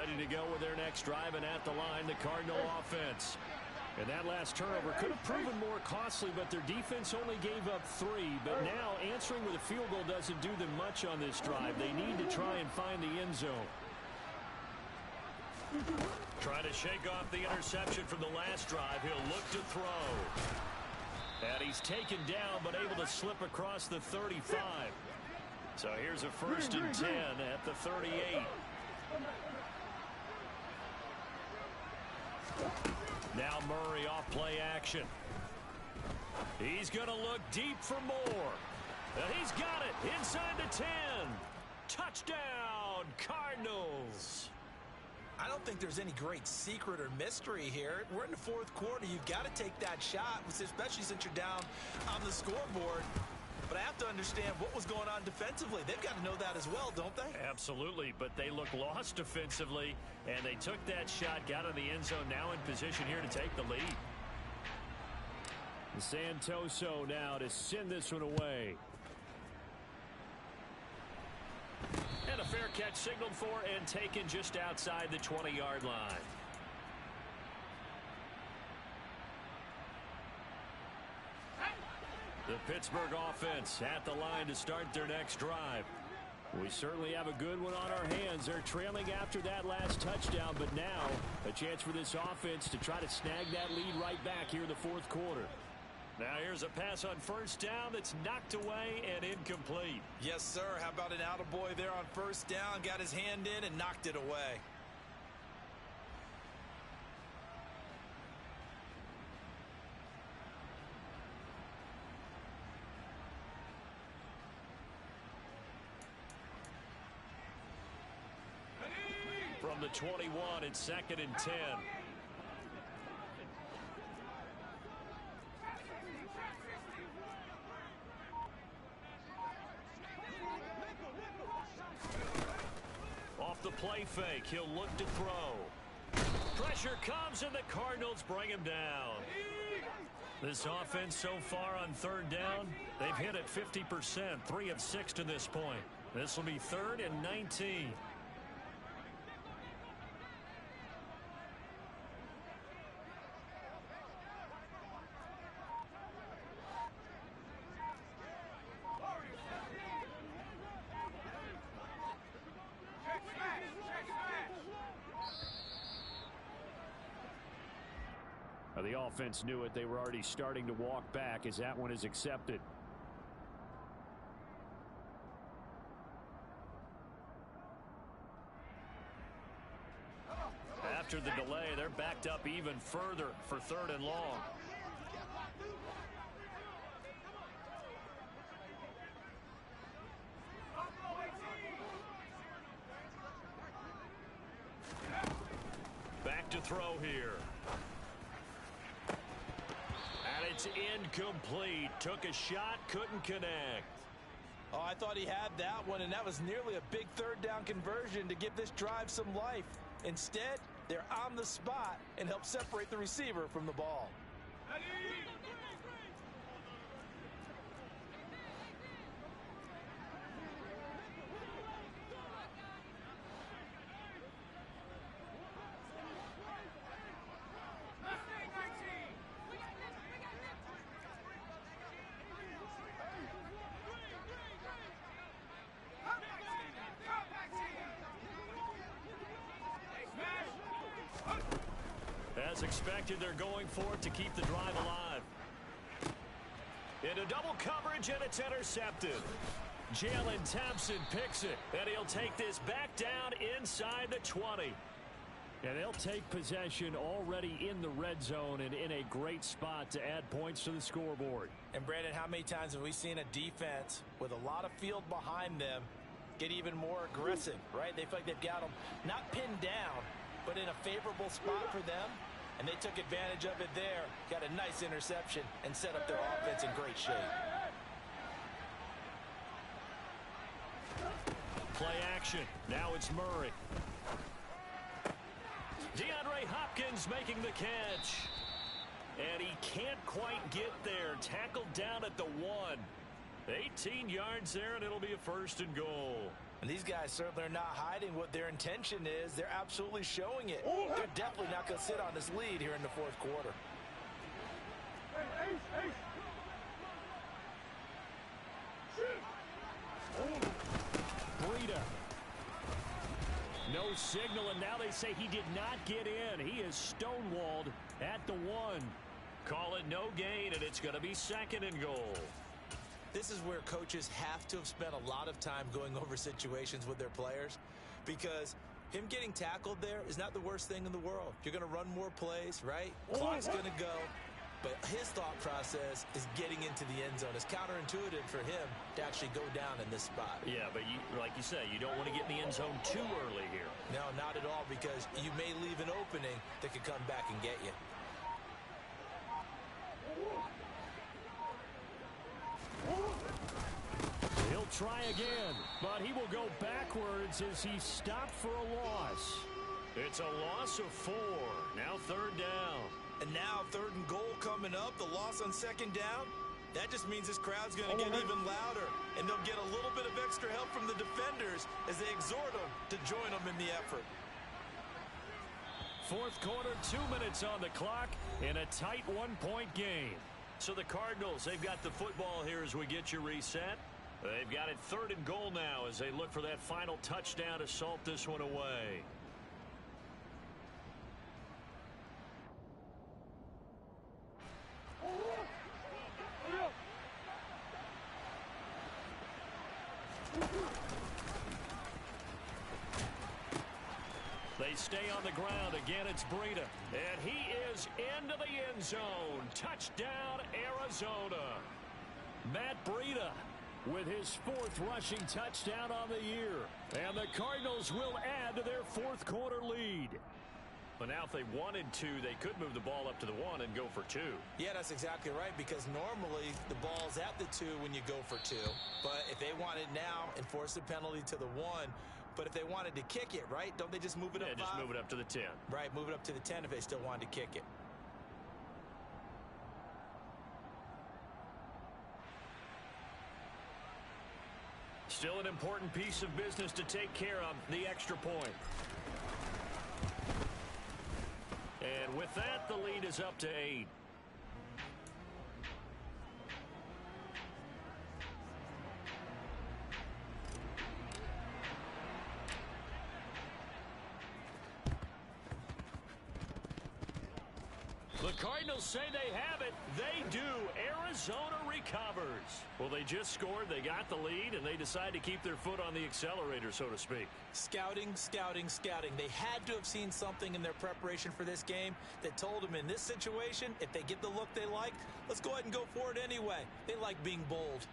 Ready to go with their next drive, and at the line, the Cardinal offense. And that last turnover could have proven more costly, but their defense only gave up 3. But now answering with a field goal doesn't do them much on this drive. They need to try and find the end zone. Trying to shake off the interception from the last drive. He'll look to throw. And he's taken down, but able to slip across the 35. So here's a 1st and 10 at the 38. Now Murray off play action. He's going to look deep for more. And he's got it inside the 10. Touchdown, Cardinals. I don't think there's any great secret or mystery here. We're in the 4th quarter. You've got to take that shot, especially since you're down on the scoreboard. But I have to understand what was going on defensively. They've got to know that as well, don't they? Absolutely, but they look lost defensively, and they took that shot, got in the end zone, now in position here to take the lead. Santoso now to send this one away. And a fair catch signaled for and taken just outside the 20-yard line. The Pittsburgh offense at the line to start their next drive. We certainly have a good one on our hands. They're trailing after that last touchdown, but now a chance for this offense to try to snag that lead right back here in the 4th quarter. Now here's a pass on 1st down that's knocked away and incomplete. Yes, sir. How about an attaboy there on 1st down? Got his hand in and knocked it away. From the 21, it's 2nd and 10. Off the play fake, he'll look to throw. Pressure comes, and the Cardinals bring him down. This offense so far on 3rd down, they've hit it 50%, 3 of 6 to this point. This will be 3rd and 19. The offense knew it. They were already starting to walk back as that one is accepted. After the delay, they're backed up even further for 3rd and long. Back to throw here. And it's incomplete. Took a shot, couldn't connect. Oh, I thought he had that one, and that was nearly a big 3rd down conversion to give this drive some life. Instead, they're on the spot and help separate the receiver from the ball. As expected, they're going for it to keep the drive alive. Into double coverage, and it's intercepted. Jalen Thompson picks it, and he'll take this back down inside the 20. And they'll take possession already in the red zone and in a great spot to add points to the scoreboard. And, Brandon, how many times have we seen a defense with a lot of field behind them get even more aggressive, right? They feel like they've got them not pinned down, but in a favorable spot for them, and they took advantage of it there. Got a nice interception and set up their offense in great shape. Play action. Now it's Murray. DeAndre Hopkins making the catch. And he can't quite get there. Tackled down at the 1. 18 yards there, and it'll be a 1st and goal. And these guys certainly are not hiding what their intention is. They're absolutely showing it. They're definitely not going to sit on this lead here in the fourth quarter. Breida. No signal, and now they say he did not get in. He is stonewalled at the 1. Call it no gain, and it's going to be 2nd and goal. This is where coaches have to have spent a lot of time going over situations with their players, because him getting tackled there is not the worst thing in the world. You're going to run more plays, right? Clock's going to go. But his thought process is getting into the end zone. It's counterintuitive for him to actually go down in this spot. Yeah, but like you say, you don't want to get in the end zone too early here. No, not at all, because you may leave an opening that could come back and get you. He'll try again, but he will go backwards as he stopped for a loss. It's a loss of 4. Now 3rd down. And now 3rd and goal coming up, the loss on 2nd down. That just means this crowd's going to get even louder, and they'll get a little bit of extra help from the defenders as they exhort them to join them in the effort. 4th quarter, 2 minutes on the clock in a tight 1-point game. So the Cardinals, they've got the football here as we get you reset. They've got it 3rd and goal now as they look for that final touchdown to salt this one away. They stay on the ground. Again, it's Breida. And he is into the end zone. Touchdown, Arizona. Matt Breida with his 4th rushing touchdown on the year. And the Cardinals will add to their 4th quarter lead. But now if they wanted to, they could move the ball up to the 1 and go for 2. Yeah, that's exactly right, because normally the ball's at the 2 when you go for 2. But if they want it now and force the penalty to the 1, but if they wanted to kick it, right, don't they just move it up 5? Yeah, just move it up to the 10. Right, move it up to the 10 if they still wanted to kick it. Still an important piece of business to take care of, the extra point. And with that, the lead is up to 8. The Cardinals say they have it. They do. Arizona recovers. Well, they just scored. They got the lead, and they decide to keep their foot on the accelerator, so to speak. Scouting, scouting, scouting. They had to have seen something in their preparation for this game that told them in this situation, if they get the look they like, let's go ahead and go for it anyway. They like being bold.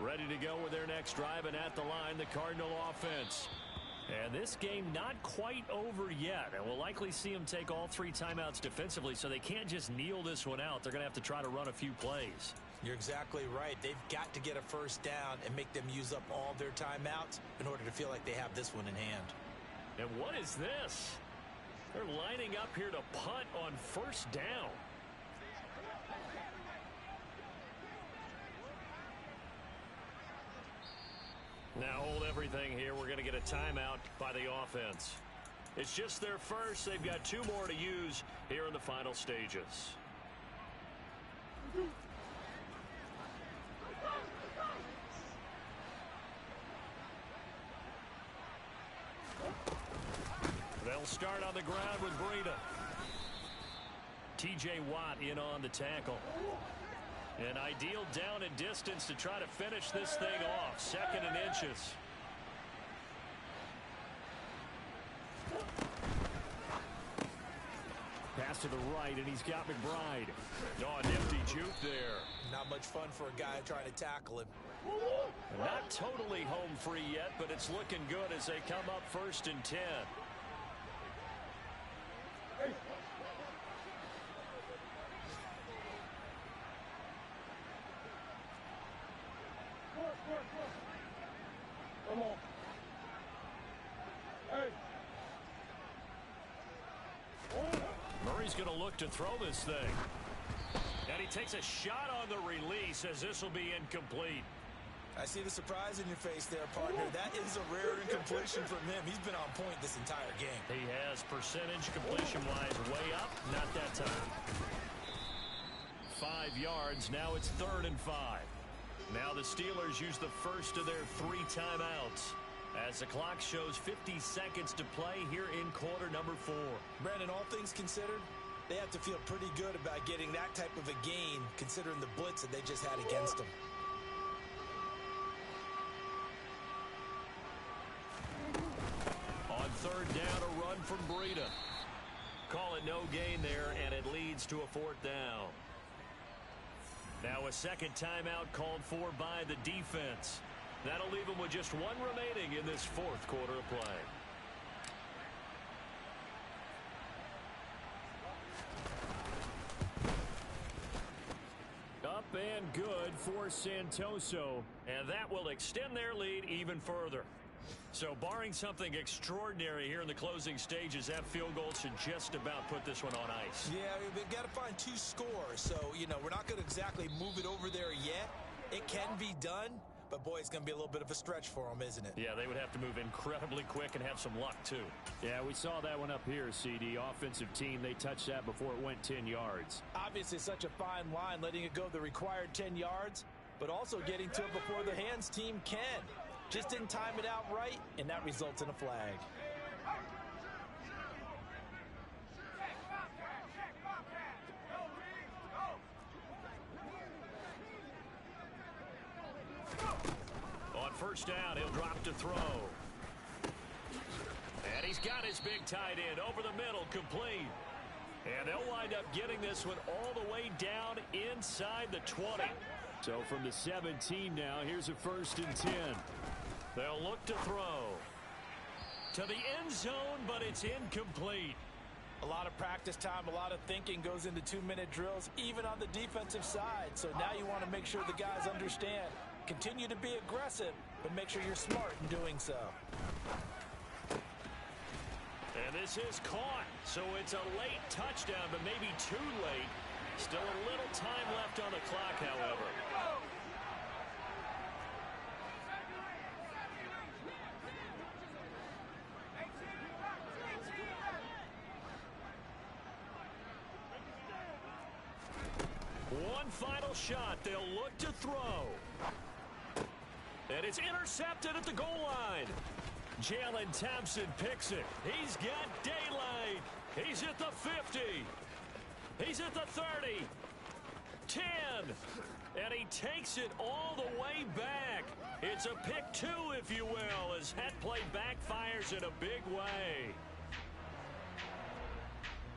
Ready to go with their next drive, and at the line, the Cardinal offense. And this game not quite over yet, and we'll likely see them take all 3 timeouts defensively, so they can't just kneel this one out. They're going to have to try to run a few plays. You're exactly right. They've got to get a first down and make them use up all their timeouts in order to feel like they have this one in hand. And what is this? They're lining up here to punt on 1st down. Now hold everything here. We're going to get a timeout by the offense. It's just their first. They've got 2 more to use here in the final stages. They'll start on the ground with Breida. T.J. Watt in on the tackle. An ideal down and distance to try to finish this thing off. 2nd and inches. Pass to the right, and he's got McBride. Oh, a nifty juke there. Not much fun for a guy trying to tackle him. Not totally home free yet, but it's looking good as they come up 1st and 10. Come on. Hey. Murray's going to look to throw this thing. And he takes a shot on the release as this will be incomplete. I see the surprise in your face there, partner. That is a rare incompletion from him. He's been on point this entire game. He has percentage completion-wise way up. Not that time. 5 yards. Now it's 3rd and 5. Now the Steelers use the first of their 3 timeouts as the clock shows 50 seconds to play here in quarter number 4. Brandon, all things considered, they have to feel pretty good about getting that type of a gain considering the blitz that they just had against them. On 3rd down, a run from Breida. Call it no gain there, and it leads to a 4th down. Now a second timeout called for by the defense. That'll leave them with just 1 remaining in this 4th quarter of play. Up and good for Santoso, and that will extend their lead even further. So barring something extraordinary here in the closing stages, that field goal should just about put this one on ice. Yeah, we've got to find 2 scores. So, we're not going to exactly move it over there yet. It can be done, but boy, it's going to be a little bit of a stretch for them, isn't it? Yeah, they would have to move incredibly quick and have some luck, too. Yeah, we saw that one up here, CD. Offensive team, they touched that before it went 10 yards. Obviously, such a fine line, letting it go the required 10 yards, but also getting to it before the hands team can. Just didn't time it out right, and that results in a flag. On 1st down, he'll drop to throw. And he's got his big tight end over the middle, complete. And they'll wind up getting this one all the way down inside the 20. So from the 17 now, here's a 1st and 10. They'll look to throw to the end zone, but it's incomplete. A lot of practice time, a lot of thinking goes into 2-minute drills, even on the defensive side. So now you want to make sure the guys understand. Continue to be aggressive, but make sure you're smart in doing so. And this is caught, so it's a late touchdown, but maybe too late. Still a little time left on the clock, however. One final shot. They'll look to throw. And it's intercepted at the goal line. Jalen Thompson picks it. He's got daylight. He's at the 50. He's at the 30. 10. And he takes it all the way back. It's a pick 2, if you will, as that play backfires in a big way.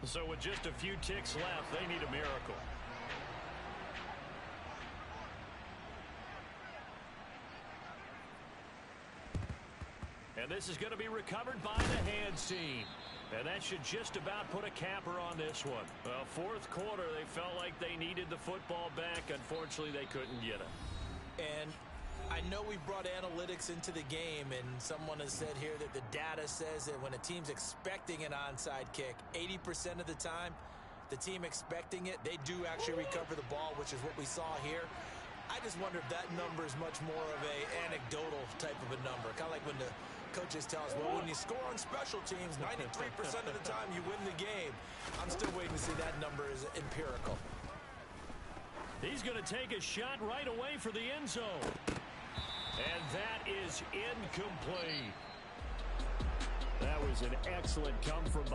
So with just a few ticks left, they need a miracle. And this is going to be recovered by the hands team. And that should just about put a capper on this one. Well, 4th quarter, they felt like they needed the football back. Unfortunately, they couldn't get it. And I know we brought analytics into the game, and someone has said here that the data says that when a team's expecting an onside kick, 80% of the time, the team expecting it, they do actually recover the ball, which is what we saw here. I just wonder if that number is much more of a anecdotal type of a number. Kind of like when the coaches tell us, well, when you score on special teams, 93% of the time you win the game. I'm still waiting to see that number is empirical. He's going to take a shot right away for the end zone. And that is incomplete. That was an excellent come from behind.